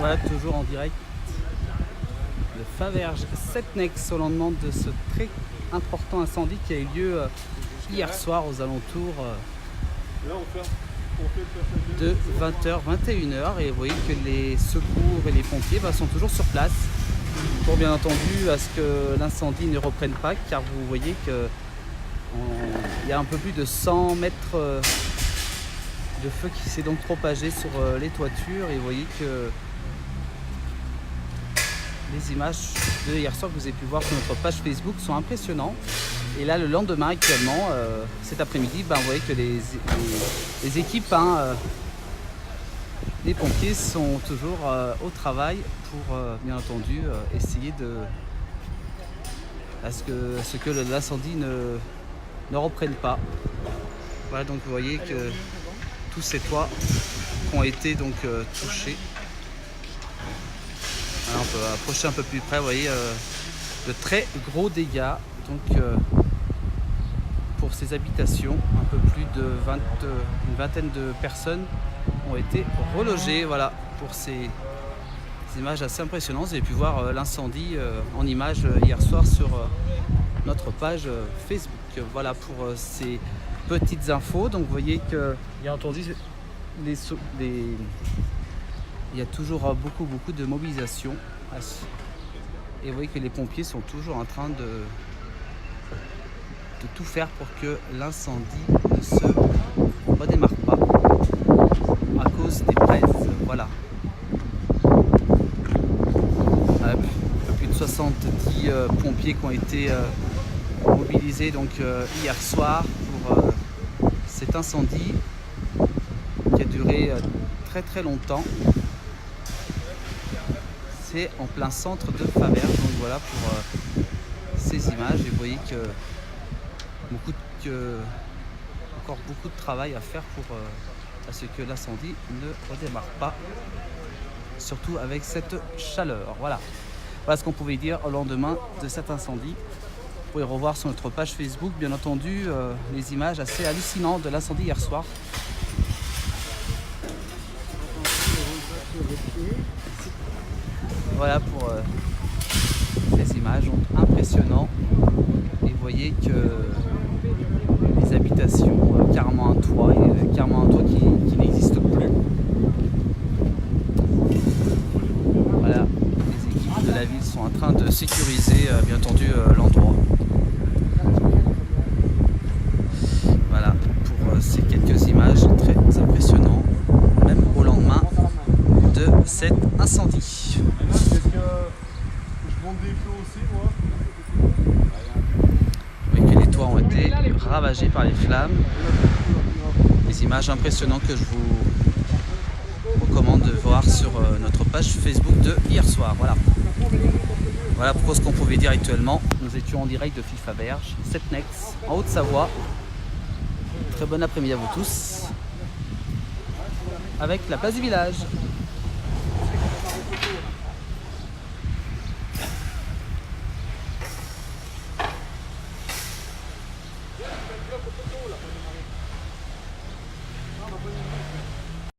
Voilà, toujours en direct de Faverges Setnex au lendemain de ce très important incendie qui a eu lieu hier soir aux alentours de 20h, 21h. Et vous voyez que les secours et les pompiers sont toujours sur place pour bien entendu à ce que l'incendie ne reprenne pas, car vous voyez que il y a un peu plus de 100 mètres de feu qui s'est donc propagé sur les toitures. Et vous voyez que les images de hier soir que vous avez pu voir sur notre page Facebook sont impressionnantes. Et là, le lendemain, actuellement, cet après-midi, vous voyez que les équipes des pompiers sont toujours au travail pour, bien entendu, essayer à ce que l'incendie ne reprenne pas. Voilà, donc vous voyez que tous ces toits ont été donc touchés. Alors, on peut approcher un peu plus près, vous voyez, de très gros dégâts. Donc pour ces habitations, un peu plus de une vingtaine de personnes ont été relogées. Voilà, pour ces images assez impressionnantes. Vous avez pu voir l'incendie en images hier soir sur notre page Facebook. Voilà pour ces petites infos. Donc vous voyez que, bien entendu, il y a toujours beaucoup de mobilisation. Et vous voyez que les pompiers sont toujours en train de tout faire pour que l'incendie ne se redémarre pas à cause des braises. Voilà. Un peu plus de 70 pompiers qui ont été mobilisés donc hier soir pour cet incendie qui a duré très longtemps. C'est en plein centre de Faverges. Donc voilà pour ces images. Et vous voyez que encore beaucoup de travail à faire pour à ce que l'incendie ne redémarre pas, surtout avec cette chaleur. Voilà ce qu'on pouvait dire au lendemain de cet incendie. Vous pouvez revoir sur notre page Facebook, bien entendu, les images assez hallucinantes de l'incendie hier soir. Voilà pour ces images impressionnantes. Et vous voyez que les habitations, carrément un toit qui n'existe plus. Voilà, les équipes de la ville sont en train de sécuriser bien entendu l'endroit. Voilà pour ces quelques images très impressionnantes, même au lendemain de cet incendie. Est-ce que je monte des flots aussi, moi? Ont été ravagés par les flammes. Des images impressionnantes que je vous recommande de voir sur notre page Facebook de hier soir. Voilà pour ce qu'on pouvait dire actuellement. Nous étions en direct de Faverges Setnex en Haute-Savoie. Très bon après-midi à vous tous avec la place du village.